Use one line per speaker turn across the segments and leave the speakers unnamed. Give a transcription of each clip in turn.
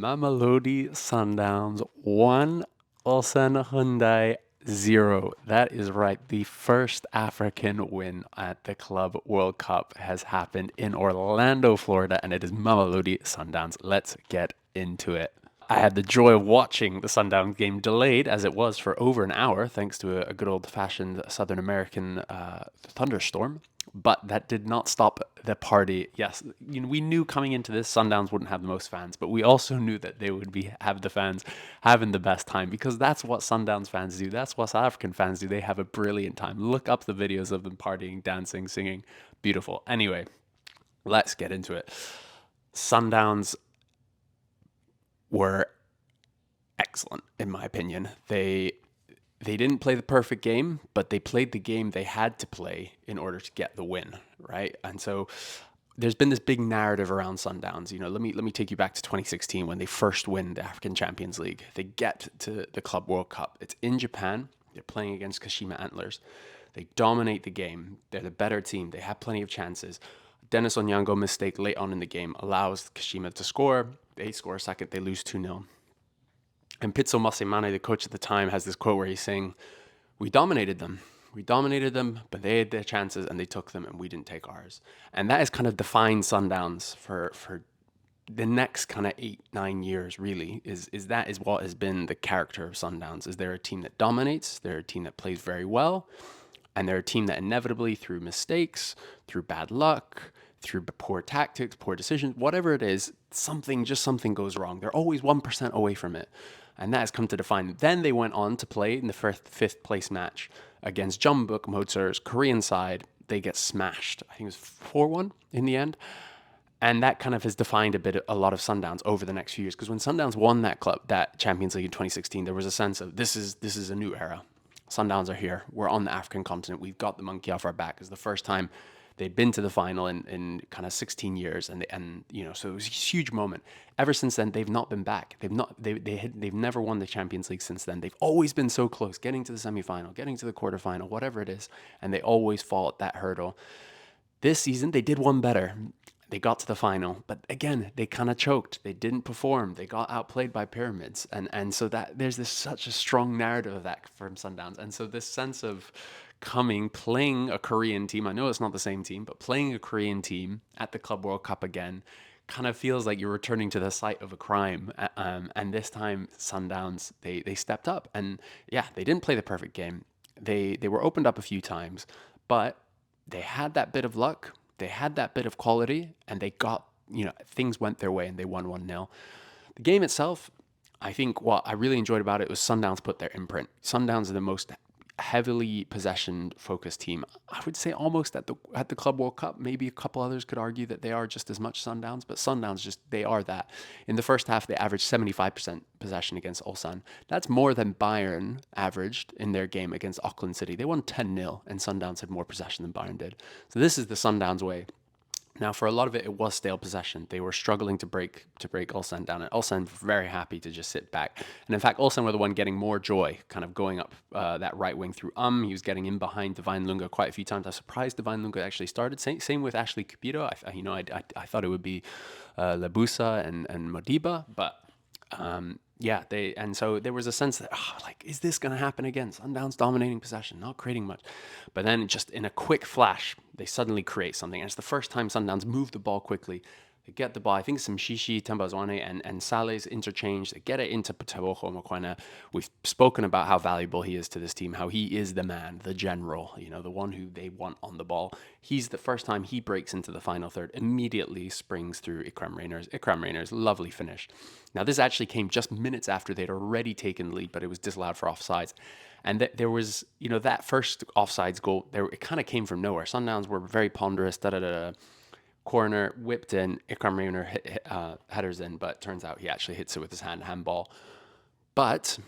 Mamelodi Sundowns 1, Ulsan Hyundai 0. That is right. The first African win at the Club World Cup has happened in Orlando, Florida, and it is Mamelodi Sundowns. Let's get into it. I had the joy of watching the Sundowns game delayed as it was for over an hour, thanks to a good old fashioned Southern American thunderstorm. But that did not stop the party. Yes, we knew coming into this, Sundowns wouldn't have the most fans, but we also knew that they would have the fans having the best time because that's what Sundowns fans do. That's what South African fans do. They have a brilliant time. Look up the videos of them partying, dancing, singing. Beautiful. Anyway, let's get into it. Sundowns were excellent, in my opinion. They didn't play the perfect game, but they played the game they had to play in order to get the win, right? And so there's been this big narrative around Sundowns. Let me take you back to 2016 when they first win the African Champions League. They get to the Club World Cup. It's in Japan. They're playing against Kashima Antlers. They dominate the game. They're the better team. They have plenty of chances. Dennis Onyango mistake late on in the game allows Kashima to score. They score a second. They lose 2-0. And Pitso Masemane, the coach at the time, has this quote where he's saying, "We dominated them. We dominated them, but they had their chances and they took them and we didn't take ours." And that has kind of defined Sundowns for the next kind of 8-9 years, really, is what has been the character of Sundowns. Is they're a team that dominates, they're a team that plays very well, and they're a team that inevitably, through mistakes, through bad luck, through poor tactics, poor decisions, whatever it is, something goes wrong. They're always 1% away from it. And that has come to define them. Then they went on to play in the fifth place match against Jeonbuk Moser's Korean side. They get smashed. I think it was 4-1 in the end. And that kind of has defined a lot of Sundowns over the next few years. Because when Sundowns won that Champions League in 2016, there was a sense of this is a new era. Sundowns are here. We're on the African continent. We've got the monkey off our back. It's the first time they'd been to the final in kind of 16 years, and so it was a huge moment. Ever since then, they've not been back. They've never won the Champions League since then. They've always been so close, getting to the semifinal, getting to the quarterfinal, whatever it is, and they always fall at that hurdle. This season, they did one better. They got to the final, but again, they kind of choked. They didn't perform. They got outplayed by Pyramids, and so that there's such a strong narrative of that from Sundowns, and so this sense of playing a Korean team. I know it's not the same team, but playing a Korean team at the Club World Cup again kind of feels like you're returning to the site of a crime. And this time, Sundowns, they stepped up. And yeah, they didn't play the perfect game. They were opened up a few times, but they had that bit of luck. They had that bit of quality, and they got, things went their way and they won 1-0. The game itself, I think what I really enjoyed about it was Sundowns put their imprint. Sundowns are the most heavily possession focused team. I would say almost at the Club World Cup. Maybe a couple others could argue that they are just as much Sundowns, but Sundowns they are that. In the first half, they averaged 75% possession against Ulsan. That's more than Bayern averaged in their game against Auckland City. They won 10-0, and Sundowns had more possession than Bayern did. So this is the Sundowns way. Now, for a lot of it was stale possession. They were struggling to break Ulsan down, and Ulsan very happy to just sit back. And in fact, Ulsan were the one getting more joy, kind of going up that right wing through He was getting in behind Divine Lunga quite a few times. I was surprised Divine Lunga actually started. Same with Ashley Cupido. I thought it would be Labusa and Modiba, but so there was a sense that, is this going to happen again? Sundowns dominating possession, not creating much. But then just in a quick flash, they suddenly create something. And it's the first time Sundowns move the ball quickly. They get the ball. I think some Shishi, Tembazwane, and Saleh's interchange. They get it into Teboho Mokoena. We've spoken about how valuable he is to this team, how he is the man, the general, the one who they want on the ball. He's the first time he breaks into the final third, immediately springs through Ikram Rainer's lovely finish. Now, this actually came just minutes after they'd already taken the lead, but it was disallowed for offsides. And there was, that first offsides goal, it kind of came from nowhere. Sundowns were very ponderous, corner, whipped in, Ikram Rainer headers in, but turns out he actually hits it with his handball. But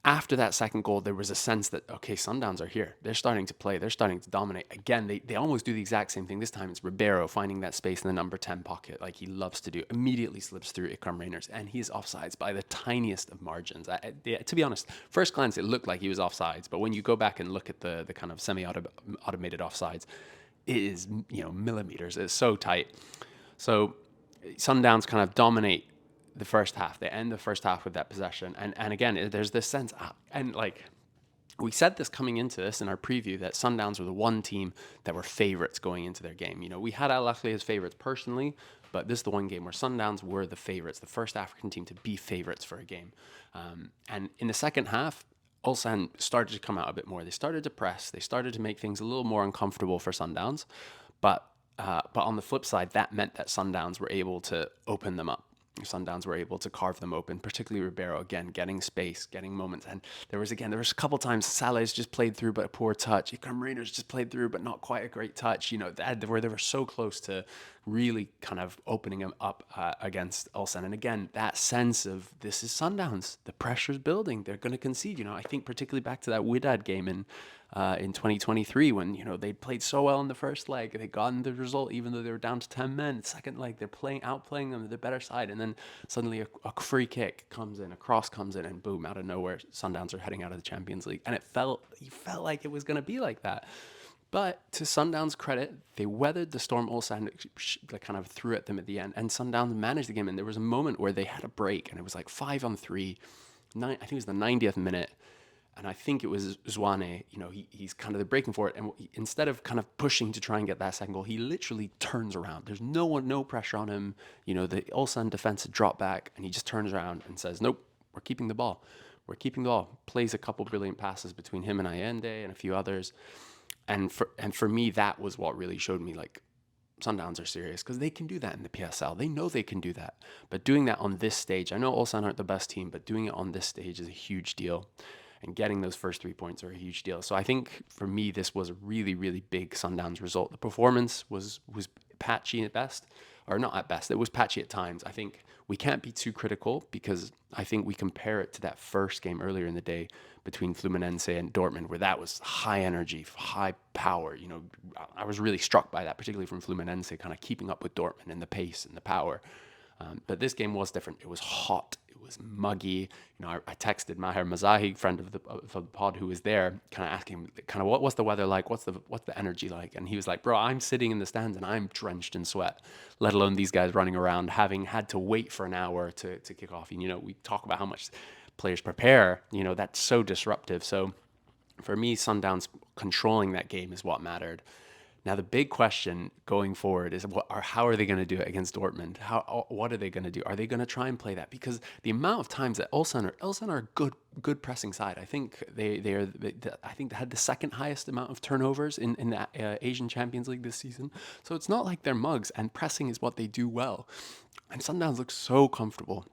after that second goal, there was a sense that, okay, Sundowns are here. They're starting to play. They're starting to dominate. Again, they almost do the exact same thing. This time it's Ribeiro finding that space in the number 10 pocket like he loves to do. Immediately slips through Ikram Rainer's, and he's offsides by the tiniest of margins. To be honest, first glance, it looked like he was offsides, but when you go back and look at the kind of semi-automated offsides, it is, millimeters. It's so tight. So Sundowns kind of dominate the first half. They end the first half with that possession, and again, there's this sense, and like we said this coming into this in our preview, that Sundowns were the one team that were favorites going into their game. We had Al Ahly as favorites personally, but this is the one game where Sundowns were the favorites, the first African team to be favorites for a game. And in the second half, Ulsan started to come out a bit more. They started to press. They started to make things a little more uncomfortable for Sundowns. But on the flip side, that meant that Sundowns were able to open them up. Sundowns were able to carve them open, particularly Ribeiro, again, getting space, getting moments. And there was a couple times Saleh's just played through, but a poor touch. Iker Moreno's just played through, but not quite a great touch. Where they were so close to really kind of opening them up against Ulsan. And again, that sense of this is Sundowns. The pressure's building. They're going to concede. I think particularly back to that Wydad game in 2023 when they played so well in the first leg, they got the result even though they were down to 10 men. The second leg, they're outplaying them, the better side, and then suddenly a free kick comes in, a cross comes in, and boom, out of nowhere, Sundowns are heading out of the Champions League, and you felt like it was going to be like that. But to Sundowns' credit, they weathered the storm Ulsan kind of threw at them at the end, and Sundowns managed the game. And there was a moment where they had a break, and it was like 5-on-3. I think it was the 90th minute. And I think it was Zwane, he's kind of the breaking for it. And instead of kind of pushing to try and get that second goal, he literally turns around. There's no pressure on him. The Ulsan defense had dropped back, and he just turns around and says, nope, we're keeping the ball. We're keeping the ball. Plays a couple brilliant passes between him and Allende and a few others. And for me, that was what really showed me, like, Sundowns are serious, because they can do that in the PSL. They know they can do that. But doing that on this stage, I know Ulsan aren't the best team, but doing it on this stage is a huge deal. And getting those first 3 points are a huge deal. So I think for me, this was a really, really big Sundowns result. The performance was patchy at best, or not at best. It was patchy at times. I think we can't be too critical, because I think we compare it to that first game earlier in the day between Fluminense and Dortmund, where that was high energy, high power. I was really struck by that, particularly from Fluminense, kind of keeping up with Dortmund and the pace and the power. But this game was different. It was hot. It was muggy. I texted Maher Mazahi, friend of the pod, who was there, kind of asking him, kind of, what's the weather like? What's the energy like? And he was like, bro, I'm sitting in the stands and I'm drenched in sweat, let alone these guys running around, having had to wait for an hour to kick off. And, we talk about how much players prepare, that's so disruptive. So for me, Sundowns controlling that game is what mattered. Now, the big question going forward is how are they going to do it against Dortmund? What are they going to do? Are they going to try and play that? Because the amount of times that Ulsan are a good pressing side. I think they had the second highest amount of turnovers in the Asian Champions League this season. So it's not like they're mugs, and pressing is what they do well. And Sundowns look so comfortable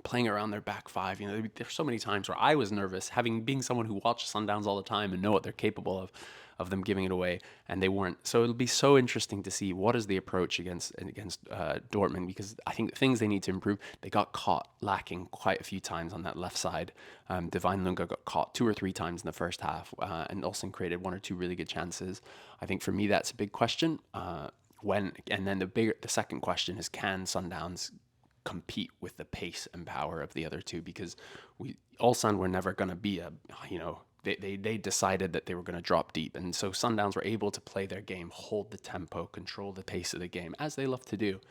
playing around their back five. There's so many times where I was nervous, being someone who watches Sundowns all the time and know what they're capable of them giving it away, and they weren't. So it'll be so interesting to see what is the approach against Dortmund, because I think the things they need to improve. They got caught lacking quite a few times on that left side. Divine Lunga got caught 2 or 3 times in the first half, and Olsen created 1 or 2 really good chances. I think for me that's a big question. And then the second question is, can Sundowns compete with the pace and power of the other two? Because Ulsan were never going to be they decided that they were going to drop deep, and so Sundowns were able to play their game, hold the tempo, control the pace of the game, as they love to do.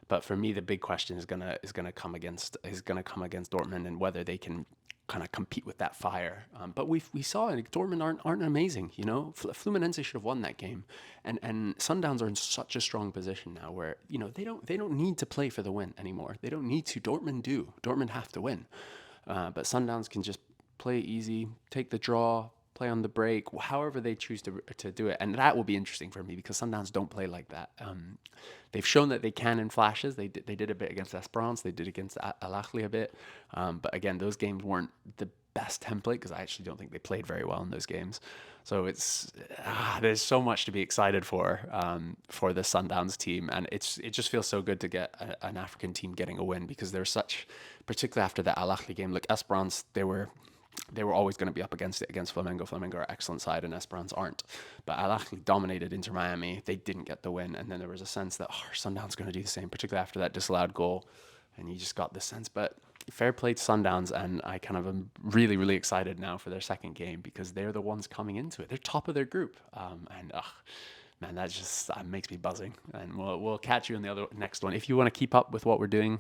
But for me, the big question is gonna come against Dortmund, and whether they can kind of compete with that fire. But we saw it. Dortmund aren't amazing. Fluminense should have won that game, and Sundowns are in such a strong position now where they don't need to play for the win anymore. They don't need to. Dortmund do. Dortmund have to win, but Sundowns can just play easy, take the draw, play on the break, however they choose to do it. And that will be interesting for me, because Sundowns don't play like that. They've shown that they can in flashes. They did a bit against Esperance. They did against Al Ahly a bit. But again, those games weren't the best template, because I actually don't think they played very well in those games. So there's so much to be excited for the Sundowns team, and it just feels so good to get an African team getting a win, because they're such, particularly after the Al Ahly game. Look, Esperance, they were always going to be up against it against Flamengo. Flamengo are an excellent side, and Esperance aren't. But Al Ahly dominated Inter Miami. They didn't get the win, and then there was a sense that Sundowns going to do the same, particularly after that disallowed goal, and you just got the sense. But fair play to Sundowns, and I kind of am really, really excited now for their second game, because they're the ones coming into it. They're top of their group, man, that just makes me buzzing. And we'll catch you in the next one. If you want to keep up with what we're doing,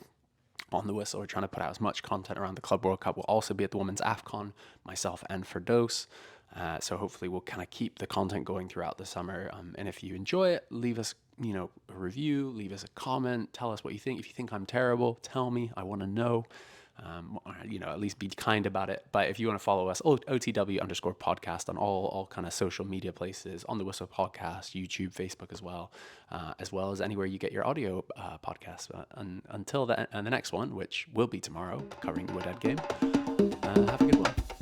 on the whistle. We're trying to put out as much content around the Club World Cup. We'll also be at the Women's AFCON, myself and Firdaus. So hopefully we'll kind of keep the content going throughout the summer. And if you enjoy it, leave us, a review, leave us a comment, tell us what you think. If you think I'm terrible, tell me. I want to know. At least be kind about it. But if you want to follow us, OTW_podcast on all kind of social media places, On the Whistle podcast, YouTube, Facebook as well as anywhere you get your audio podcasts. And until the next one, which will be tomorrow, covering the Woodhead game, have a good one.